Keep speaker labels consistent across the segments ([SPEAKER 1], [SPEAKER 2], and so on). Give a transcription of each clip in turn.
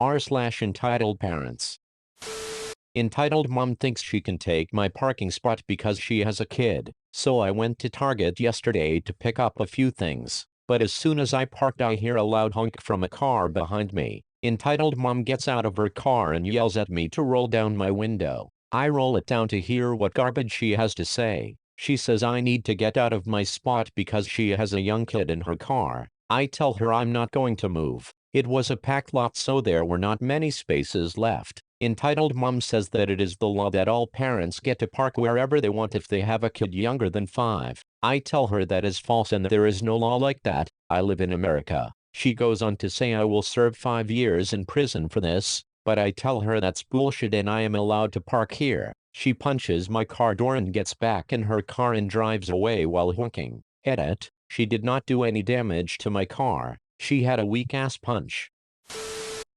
[SPEAKER 1] r/entitled parents. Entitled mom thinks she can take my parking spot because she has a kid. So I went to Target yesterday to pick up a few things. But as soon as I parked, I hear a loud honk from a car behind me. Entitled mom gets out of her car and yells at me to roll down my window. I roll it down to hear what garbage she has to say. She says I need to get out of my spot because she has a young kid in her car. I tell her I'm not going to move. It was a packed lot, so there were not many spaces left. Entitled mom says that it is the law that all parents get to park wherever they want if they have a kid younger than 5. I tell her that is false and that there is no law like that. I live in America. She goes on to say I will serve 5 years in prison for this, but I tell her that's bullshit and I am allowed to park here. She punches my car door and gets back in her car and drives away while honking. Edit: she did not do any damage to my car. She had a weak-ass punch.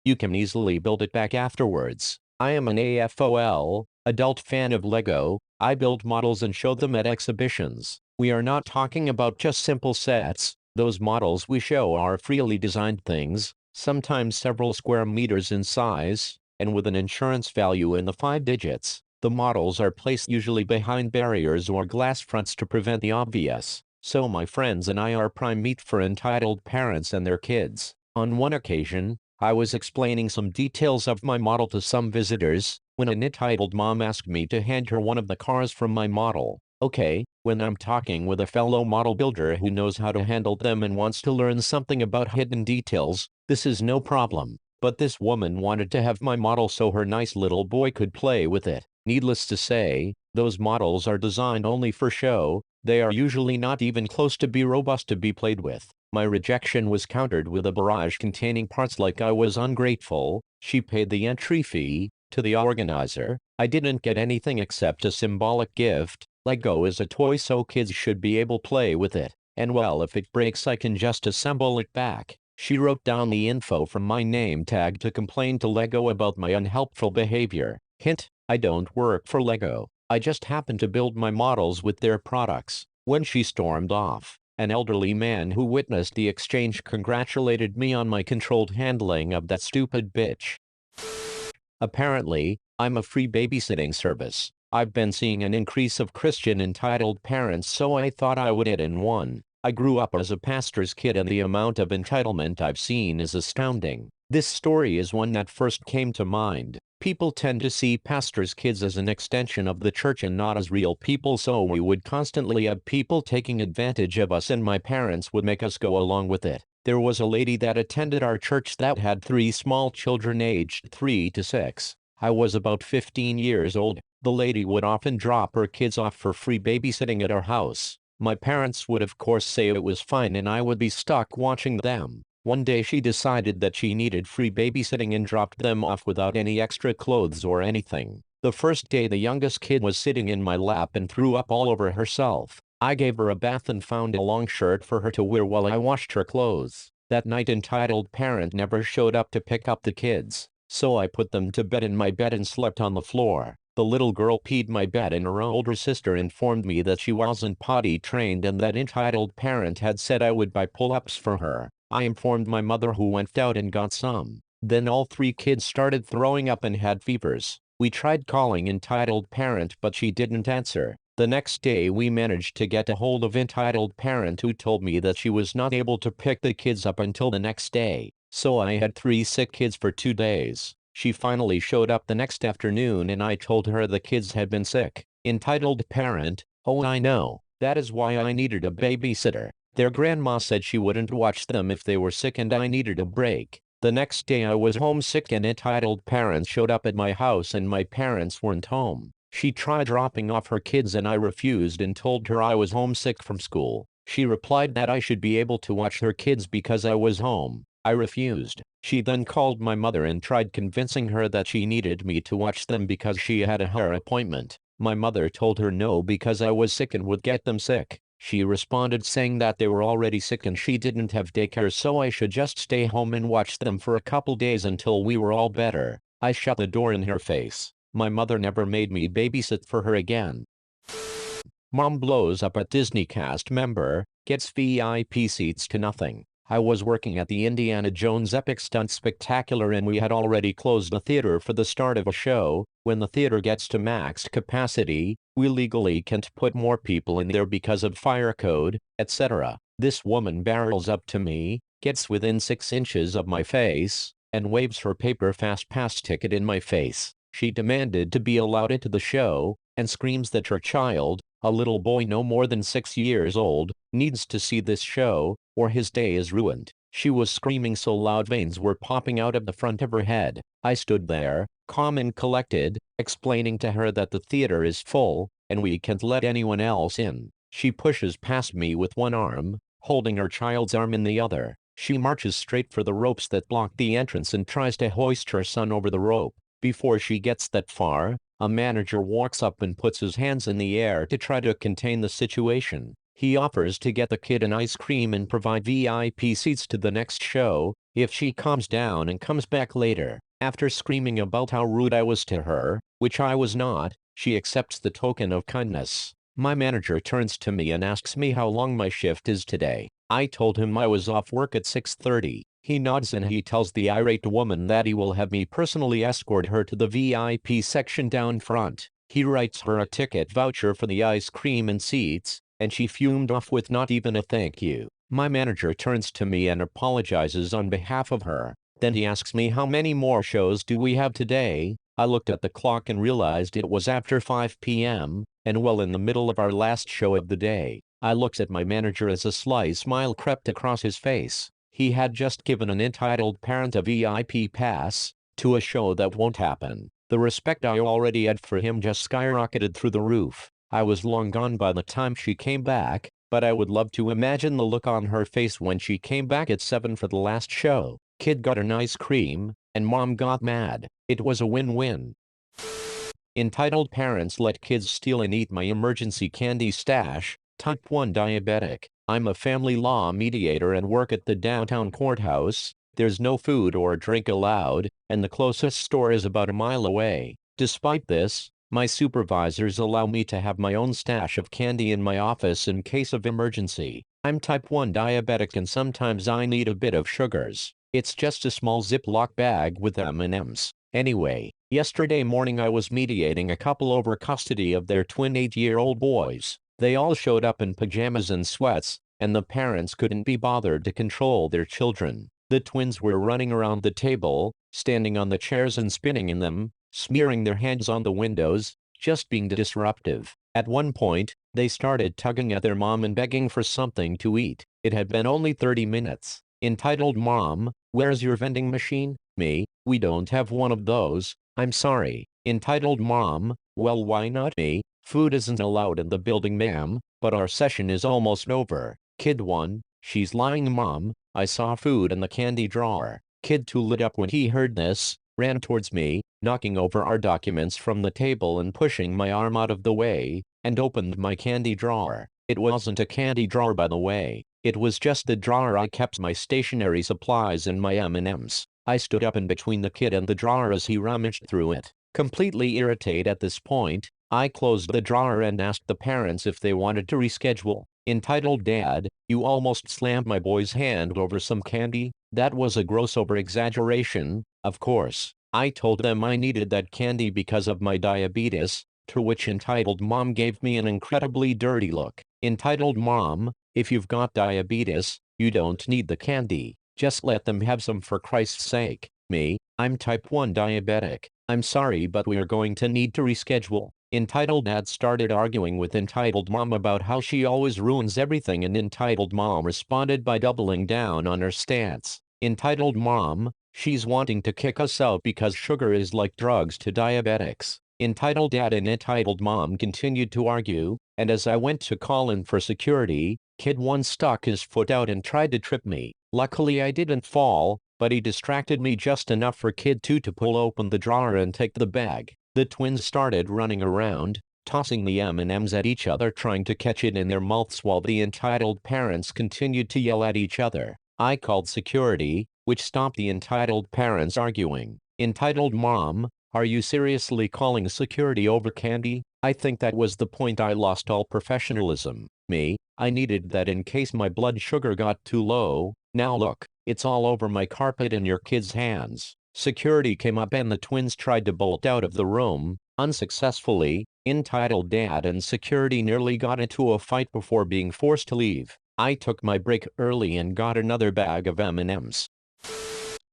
[SPEAKER 1] You can easily build it back afterwards. I am an AFOL, adult fan of Lego. I build models and show them at exhibitions. We are not talking about just simple sets. Those models we show are freely designed things, sometimes several square meters in size, and with an insurance value in the 5 digits. The models are placed usually behind barriers or glass fronts to prevent the obvious. So my friends and I are prime meat for entitled parents and their kids. On one occasion, I was explaining some details of my model to some visitors, when an entitled mom asked me to hand her one of the cars from my model. Okay, when I'm talking with a fellow model builder who knows how to handle them and wants to learn something about hidden details, this is no problem. But this woman wanted to have my model so her nice little boy could play with it. Needless to say, those models are designed only for show. They are usually not even close to be robust to be played with. My rejection was countered with a barrage containing parts like I was ungrateful. She paid the entry fee to the organizer. I didn't get anything except a symbolic gift. Lego is a toy, so kids should be able to play with it. And well, if it breaks I can just assemble it back. She wrote down the info from my name tag to complain to Lego about my unhelpful behavior. Hint: I don't work for Lego. I just happen to build my models with their products. When she stormed off, an elderly man who witnessed the exchange congratulated me on my controlled handling of that stupid bitch. Apparently, I'm a free babysitting service. I've been seeing an increase of Christian entitled parents, so I thought I would add in one. I grew up as a pastor's kid and the amount of entitlement I've seen is astounding. This story is one that first came to mind. People tend to see pastors' kids as an extension of the church and not as real people, so we would constantly have people taking advantage of us and my parents would make us go along with it. There was a lady that attended our church that had 3 small children aged 3 to 6. I was about 15 years old. The lady would often drop her kids off for free babysitting at our house. My parents would of course say it was fine and I would be stuck watching them. One day she decided that she needed free babysitting and dropped them off without any extra clothes or anything. The first day the youngest kid was sitting in my lap and threw up all over herself. I gave her a bath and found a long shirt for her to wear while I washed her clothes. That night entitled parent never showed up to pick up the kids, so I put them to bed in my bed and slept on the floor. The little girl peed my bed and her older sister informed me that she wasn't potty trained and that entitled parent had said I would buy pull-ups for her. I informed my mother, who went out and got some. Then all 3 kids started throwing up and had fevers. We tried calling entitled parent but she didn't answer. The next day we managed to get a hold of entitled parent, who told me that she was not able to pick the kids up until the next day. So I had 3 sick kids for 2 days. She finally showed up the next afternoon and I told her the kids had been sick. Entitled parent: oh, I know. That is why I needed a babysitter. Their grandma said she wouldn't watch them if they were sick and I needed a break. The next day I was homesick and entitled parents showed up at my house and my parents weren't home. She tried dropping off her kids and I refused and told her I was homesick from school. She replied that I should be able to watch her kids because I was home. I refused. She then called my mother and tried convincing her that she needed me to watch them because she had a hair appointment. My mother told her no because I was sick and would get them sick. She responded saying that they were already sick and she didn't have daycare, so I should just stay home and watch them for a couple days until we were all better. I shut the door in her face. My mother never made me babysit for her again. Mom blows up at Disney cast member, gets VIP seats to nothing. I was working at the Indiana Jones Epic Stunt Spectacular and we had already closed the theater for the start of a show. When the theater gets to max capacity, we legally can't put more people in there because of fire code, etc. This woman barrels up to me, gets within 6 inches of my face, and waves her paper fast pass ticket in my face. She demanded to be allowed into the show, and screams that her child, a little boy no more than 6 years old, needs to see this show, or his day is ruined. She was screaming so loud veins were popping out of the front of her head. I stood there, calm and collected, explaining to her that the theater is full, and we can't let anyone else in. She pushes past me with one arm, holding her child's arm in the other. She marches straight for the ropes that block the entrance and tries to hoist her son over the rope. Before she gets that far, a manager walks up and puts his hands in the air to try to contain the situation. He offers to get the kid an ice cream and provide VIP seats to the next show, if she calms down and comes back later. After screaming about how rude I was to her, which I was not, she accepts the token of kindness. My manager turns to me and asks me how long my shift is today. I told him I was off work at 6:30. He nods and he tells the irate woman that he will have me personally escort her to the VIP section down front. He writes her a ticket voucher for the ice cream and seats, and she fumed off with not even a thank you. My manager turns to me and apologizes on behalf of her. Then he asks me how many more shows do we have today. I looked at the clock and realized it was after 5 p.m., and well in the middle of our last show of the day. I looked at my manager as a sly smile crept across his face. He had just given an entitled parent a VIP pass to a show that won't happen. The respect I already had for him just skyrocketed through the roof. I was long gone by the time she came back, but I would love to imagine the look on her face when she came back at 7 for the last show. Kid got an ice cream, and mom got mad. It was a win-win. Entitled parents let kids steal and eat my emergency candy stash. Type 1 diabetic. I'm a family law mediator and work at the downtown courthouse. There's no food or drink allowed, and the closest store is about a mile away. Despite this, my supervisors allow me to have my own stash of candy in my office in case of emergency. I'm type 1 diabetic and sometimes I need a bit of sugars. It's just a small Ziploc bag with M&Ms. Anyway, yesterday morning I was mediating a couple over custody of their twin 8-year-old boys. They all showed up in pajamas and sweats, and the parents couldn't be bothered to control their children. The twins were running around the table, standing on the chairs and spinning in them, smearing their hands on the windows, just being disruptive. At one point, they started tugging at their mom and begging for something to eat. It had been only 30 minutes. Entitled Mom, where's your vending machine? Me, we don't have one of those, I'm sorry. Entitled Mom, well why not me? Food isn't allowed in the building ma'am, but our session is almost over. Kid 1, she's lying mom, I saw food in the candy drawer. Kid 2 lit up when he heard this, ran towards me, knocking over our documents from the table and pushing my arm out of the way, and opened my candy drawer. It wasn't a candy drawer by the way, it was just the drawer I kept my stationery supplies and my M&Ms. I stood up in between the kid and the drawer as he rummaged through it. Completely irritated at this point, I closed the drawer and asked the parents if they wanted to reschedule. Entitled Dad, you almost slammed my boy's hand over some candy? That was a gross over-exaggeration, of course. I told them I needed that candy because of my diabetes, to which Entitled Mom gave me an incredibly dirty look. Entitled Mom, if you've got diabetes, you don't need the candy. Just let them have some for Christ's sake. Me, I'm type 1 diabetic. I'm sorry but we are going to need to reschedule. Entitled Dad started arguing with Entitled Mom about how she always ruins everything and Entitled Mom responded by doubling down on her stance. Entitled Mom, she's wanting to kick us out because sugar is like drugs to diabetics. Entitled Dad and Entitled Mom continued to argue, and as I went to call in for security, Kid 1 stuck his foot out and tried to trip me. Luckily I didn't fall, but he distracted me just enough for Kid 2 to pull open the drawer and take the bag. The twins started running around, tossing the M&Ms at each other trying to catch it in their mouths while the entitled parents continued to yell at each other. I called security, which stopped the entitled parents arguing. Entitled Mom, are you seriously calling security over candy? I think that was the point I lost all professionalism. Me, I needed that in case my blood sugar got too low. Now look, it's all over my carpet and your kid's hands. Security came up and the twins tried to bolt out of the room, unsuccessfully. Entitled dad and security nearly got into a fight before being forced to leave. I took my break early and got another bag of M&Ms.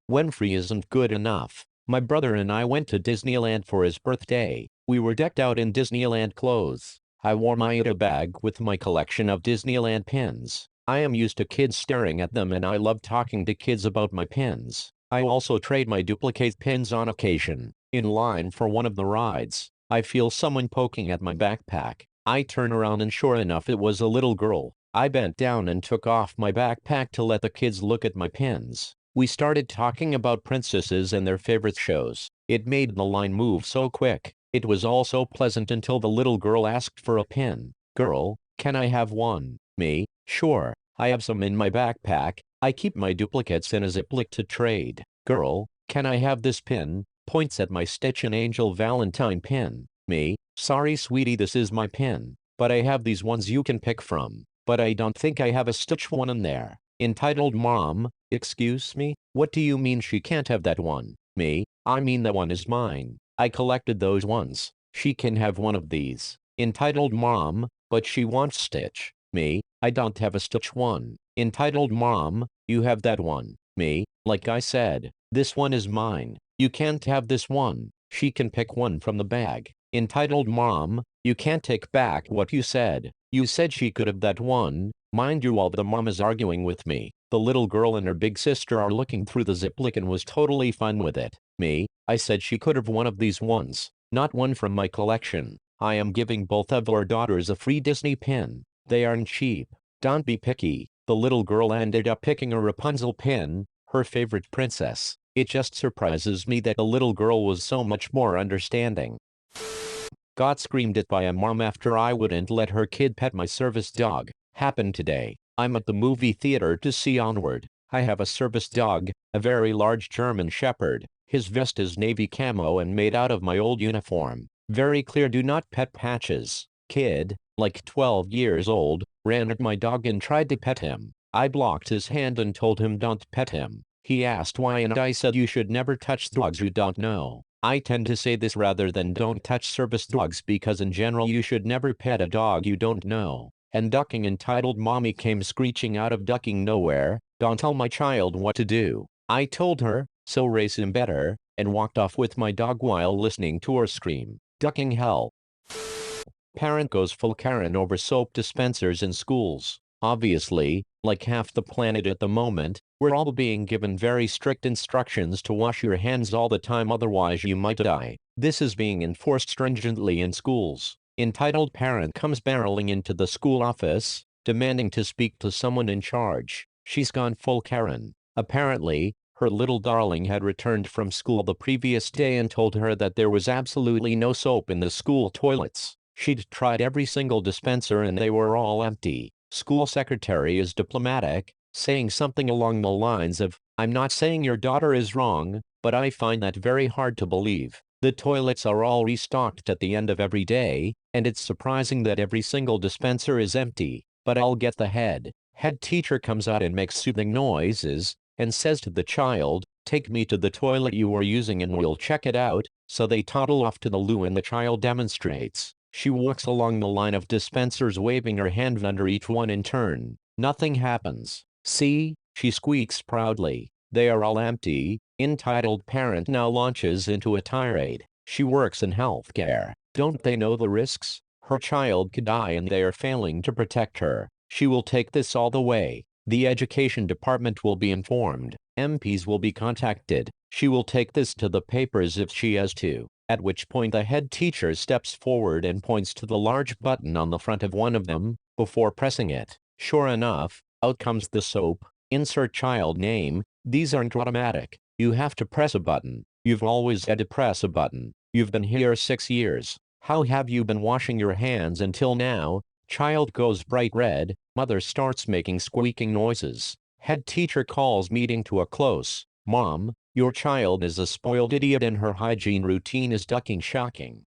[SPEAKER 1] When free isn't good enough, my brother and I went to Disneyland for his birthday. We were decked out in Disneyland clothes. I wore my Ida bag with my collection of Disneyland pins. I am used to kids staring at them and I love talking to kids about my pins. I also trade my duplicate pins on occasion. In line for one of the rides, I feel someone poking at my backpack. I turn around and sure enough it was a little girl. I bent down and took off my backpack to let the kids look at my pins. We started talking about princesses and their favorite shows. It made the line move so quick. It was all so pleasant until the little girl asked for a pin. Girl, can I have one? Me, sure, I have some in my backpack. I keep my duplicates in a ziploc to trade. Girl, can I have this pin? Points at my Stitch and Angel Valentine pin. Me, sorry sweetie, this is my pin, but I have these ones you can pick from. But I don't think I have a Stitch one in there. Entitled mom, excuse me, what do you mean she can't have that one? Me, I mean that one is mine. I collected those ones. She can have one of these. Entitled mom, but she wants Stitch. Me, I don't have a Stitch one. Entitled mom, you have that one. Me, like I said, this one is mine. You can't have this one. She can pick one from the bag. Entitled mom, you can't take back what you said. You said she could have that one. Mind you, while the mom is arguing with me, the little girl and her big sister are looking through the ziploc and was totally fine with it. Me, I said she could have one of these ones, not one from my collection. I am giving both of our daughters a free Disney pin. They aren't cheap. Don't be picky. The little girl ended up picking a Rapunzel pin, her favorite princess. It just surprises me that the little girl was so much more understanding. Got screamed at by a mom after I wouldn't let her kid pet my service dog. Happened today. I'm at the movie theater to see Onward. I have a service dog, a very large German Shepherd. His vest is navy camo and made out of my old uniform. Very clear do not pet patches. Kid, like 12 years old, ran at my dog and tried to pet him. I blocked his hand and told him don't pet him. He asked why and I said you should never touch dogs you don't know. I tend to say this rather than don't touch service dogs because in general you should never pet a dog you don't know. And ducking entitled mommy came screeching out of ducking nowhere. Don't tell my child what to do. I told her, so raise him better, and walked off with my dog while listening to her scream. Ducking hell. Parent goes full Karen over soap dispensers in schools. Obviously, like half the planet at the moment, we're all being given very strict instructions to wash your hands all the time otherwise you might die. This is being enforced stringently in schools. Entitled parent comes barreling into the school office, demanding to speak to someone in charge. She's gone full Karen. Apparently, her little darling had returned from school the previous day and told her that there was absolutely no soap in the school toilets. She'd tried every single dispenser and they were all empty. School secretary is diplomatic, saying something along the lines of, I'm not saying your daughter is wrong, but I find that very hard to believe. The toilets are all restocked at the end of every day, and it's surprising that every single dispenser is empty. But I'll get the head. Head teacher comes out and makes soothing noises, and says to the child, take me to the toilet you were using and we'll check it out. So they toddle off to the loo and the child demonstrates. She walks along the line of dispensers waving her hand under each one in turn. Nothing happens. See, she squeaks proudly. They are all empty. Entitled parent now launches into a tirade. She works in healthcare. Don't they know the risks? Her child could die and they are failing to protect her. She will take this all the way. The education department will be informed. MPs will be contacted. She will take this to the papers if she has to. At which point the head teacher steps forward and points to the large button on the front of one of them, before pressing it. Sure enough, out comes the soap. Insert child name. These aren't automatic. You have to press a button. You've always had to press a button. You've been here 6 years. How have you been washing your hands until now? Child goes bright red. Mother starts making squeaking noises. Head teacher calls meeting to a close. Mom, your child is a spoiled idiot and her hygiene routine is ducking shocking.